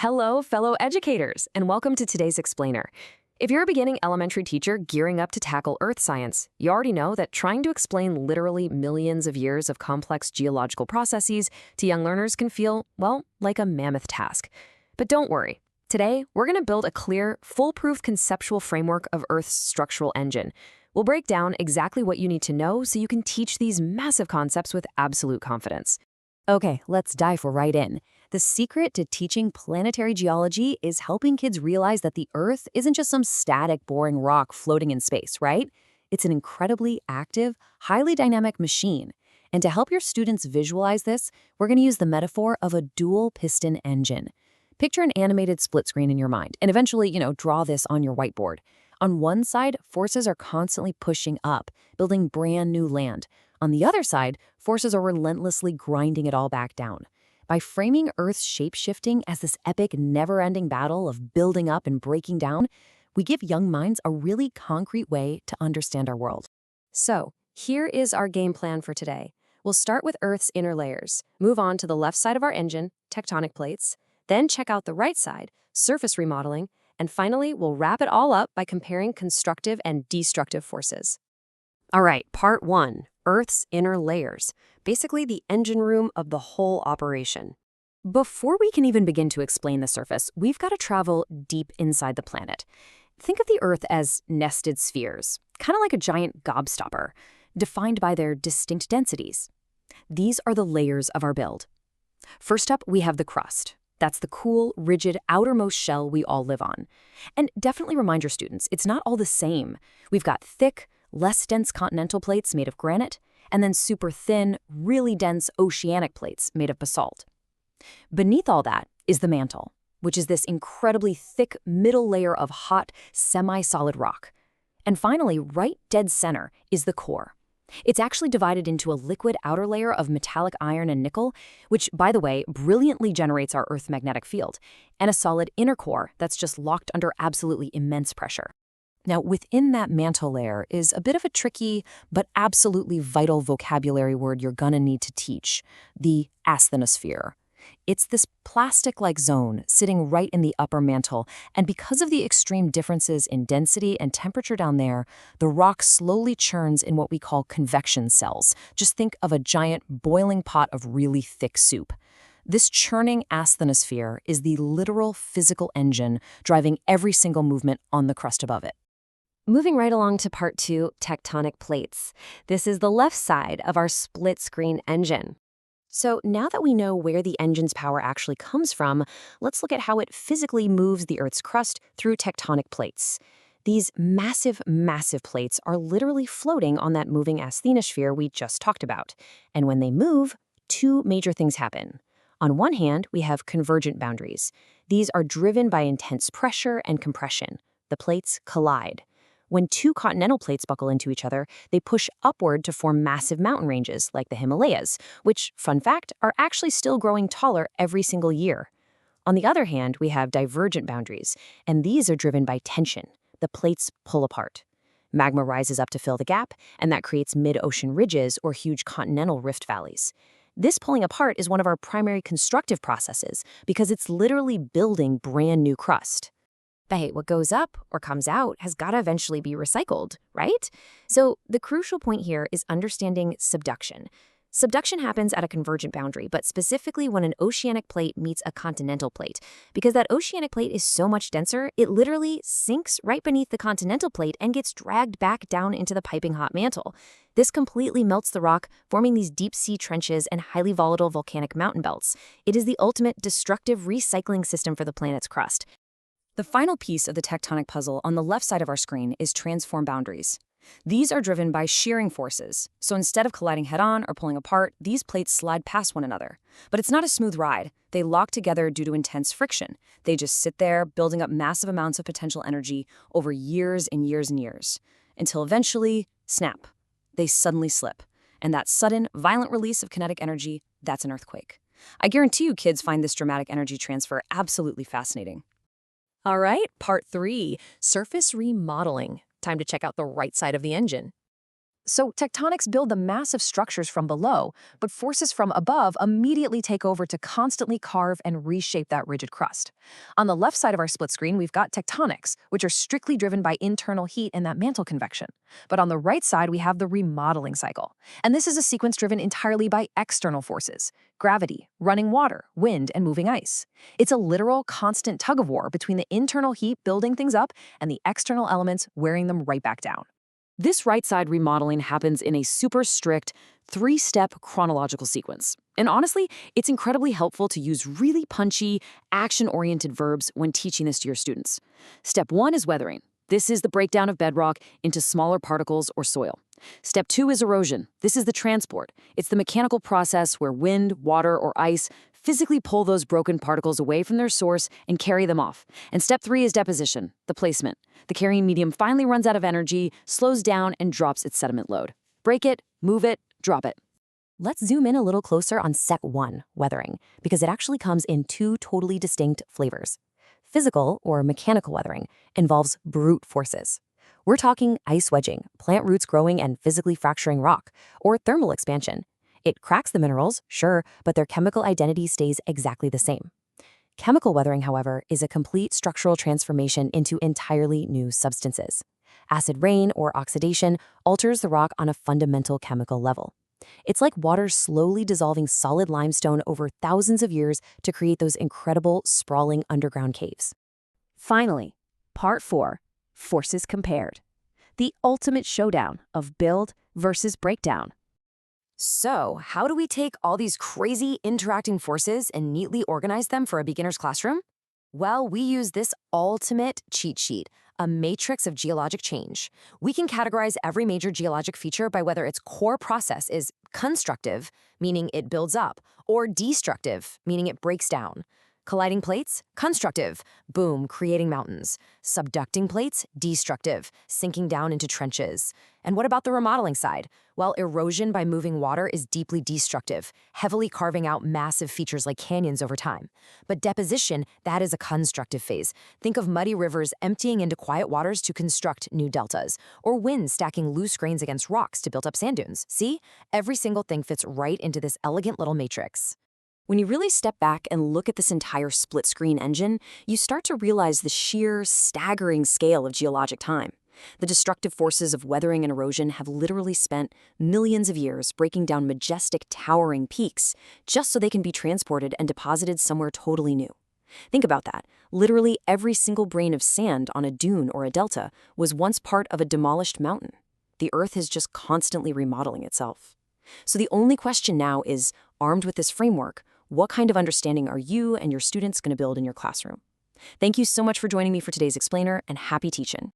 Hello, fellow educators, and welcome to today's explainer. If you're a beginning elementary teacher gearing up to tackle Earth science, you already know that trying to explain literally millions of years of complex geological processes to young learners can feel, well, like a mammoth task. But don't worry. Today, we're going to build a clear, foolproof conceptual framework of Earth's structural engine. We'll break down exactly what you need to know so you can teach these massive concepts with absolute confidence. Okay, let's dive right in. The secret to teaching planetary geology is helping kids realize that the Earth isn't just some static, boring rock floating in space, right? It's an incredibly active, highly dynamic machine. And to help your students visualize this, we're going to use the metaphor of a dual-piston engine. Picture an animated split screen in your mind, and eventually, draw this on your whiteboard. On one side, forces are constantly pushing up, building brand new land. On the other side, forces are relentlessly grinding it all back down. By framing Earth's shape-shifting as this epic, never-ending battle of building up and breaking down, we give young minds a really concrete way to understand our world. So, here is our game plan for today. We'll start with Earth's inner layers, move on to the left side of our engine, tectonic plates, then check out the right side, surface remodeling, and finally, we'll wrap it all up by comparing constructive and destructive forces. All right, part 1, Earth's inner layers, basically the engine room of the whole operation. Before we can even begin to explain the surface, we've got to travel deep inside the planet. Think of the Earth as nested spheres, kind of like a giant gobstopper, defined by their distinct densities. These are the layers of our build. First up, we have the crust. That's the cool, rigid, outermost shell we all live on. And definitely remind your students, it's not all the same. We've got thick, less dense continental plates made of granite, and then super thin, really dense oceanic plates made of basalt. Beneath all that is the mantle, which is this incredibly thick middle layer of hot, semi-solid rock. And finally, right dead center is the core. It's actually divided into a liquid outer layer of metallic iron and nickel, which, by the way, brilliantly generates our Earth magnetic field, and a solid inner core that's just locked under absolutely immense pressure. Now, within that mantle layer is a bit of a tricky but absolutely vital vocabulary word you're gonna need to teach, the asthenosphere. It's this plastic-like zone sitting right in the upper mantle, and because of the extreme differences in density and temperature down there, the rock slowly churns in what we call convection cells. Just think of a giant boiling pot of really thick soup. This churning asthenosphere is the literal physical engine driving every single movement on the crust above it. Moving right along to part 2, tectonic plates. This is the left side of our split-screen engine. So now that we know where the engine's power actually comes from, let's look at how it physically moves the Earth's crust through tectonic plates. These massive, massive plates are literally floating on that moving asthenosphere we just talked about. And when they move, two major things happen. On one hand, we have convergent boundaries. These are driven by intense pressure and compression. The plates collide. When two continental plates buckle into each other, they push upward to form massive mountain ranges like the Himalayas, which, fun fact, are actually still growing taller every single year. On the other hand, we have divergent boundaries, and these are driven by tension. The plates pull apart. Magma rises up to fill the gap, and that creates mid-ocean ridges or huge continental rift valleys. This pulling apart is one of our primary constructive processes because it's literally building brand new crust. But hey, what goes up or comes out has got to eventually be recycled, right? So the crucial point here is understanding subduction. Subduction happens at a convergent boundary, but specifically when an oceanic plate meets a continental plate. Because that oceanic plate is so much denser, it literally sinks right beneath the continental plate and gets dragged back down into the piping hot mantle. This completely melts the rock, forming these deep-sea trenches and highly volatile volcanic mountain belts. It is the ultimate destructive recycling system for the planet's crust. The final piece of the tectonic puzzle on the left side of our screen is transform boundaries. These are driven by shearing forces, so instead of colliding head-on or pulling apart, these plates slide past one another. But it's not a smooth ride. They lock together due to intense friction. They just sit there, building up massive amounts of potential energy over years and years and years, until eventually, snap, they suddenly slip. And that sudden, violent release of kinetic energy, that's an earthquake. I guarantee you kids find this dramatic energy transfer absolutely fascinating. All right, part 3, surface remodeling. Time to check out the right side of the engine. So tectonics build the massive structures from below, but forces from above immediately take over to constantly carve and reshape that rigid crust. On the left side of our split screen, we've got tectonics, which are strictly driven by internal heat and that mantle convection. But on the right side, we have the remodeling cycle. And this is a sequence driven entirely by external forces: gravity, running water, wind, and moving ice. It's a literal constant tug of war between the internal heat building things up and the external elements wearing them right back down. This right-side remodeling happens in a super strict, three-step chronological sequence. And honestly, it's incredibly helpful to use really punchy, action-oriented verbs when teaching this to your students. Step 1 is weathering. This is the breakdown of bedrock into smaller particles or soil. Step 2 is erosion. This is the transport. It's the mechanical process where wind, water, or ice physically pull those broken particles away from their source and carry them off. And step 3 is deposition, the placement. The carrying medium finally runs out of energy, slows down, and drops its sediment load. Break it, move it, drop it. Let's zoom in a little closer on step 1, weathering, because it actually comes in two totally distinct flavors. Physical, or mechanical weathering, involves brute forces. We're talking ice wedging, plant roots growing and physically fracturing rock, or thermal expansion. It cracks the minerals, sure, but their chemical identity stays exactly the same. Chemical weathering, however, is a complete structural transformation into entirely new substances. Acid rain, or oxidation, alters the rock on a fundamental chemical level. It's like water slowly dissolving solid limestone over thousands of years to create those incredible, sprawling underground caves. Finally, part 4, forces compared. The ultimate showdown of build versus breakdown. So, how do we take all these crazy interacting forces and neatly organize them for a beginner's classroom? Well, we use this ultimate cheat sheet, a matrix of geologic change. We can categorize every major geologic feature by whether its core process is constructive, meaning it builds up, or destructive, meaning it breaks down. Colliding plates? Constructive. Boom, creating mountains. Subducting plates? Destructive, sinking down into trenches. And what about the remodeling side? Well, erosion by moving water is deeply destructive, heavily carving out massive features like canyons over time. But deposition, that is a constructive phase. Think of muddy rivers emptying into quiet waters to construct new deltas, or wind stacking loose grains against rocks to build up sand dunes. See? Every single thing fits right into this elegant little matrix. When you really step back and look at this entire split-screen engine, you start to realize the sheer, staggering scale of geologic time. The destructive forces of weathering and erosion have literally spent millions of years breaking down majestic, towering peaks just so they can be transported and deposited somewhere totally new. Think about that. Literally every single grain of sand on a dune or a delta was once part of a demolished mountain. The Earth is just constantly remodeling itself. So the only question now is, armed with this framework, what kind of understanding are you and your students going to build in your classroom? Thank you so much for joining me for today's explainer, and happy teaching.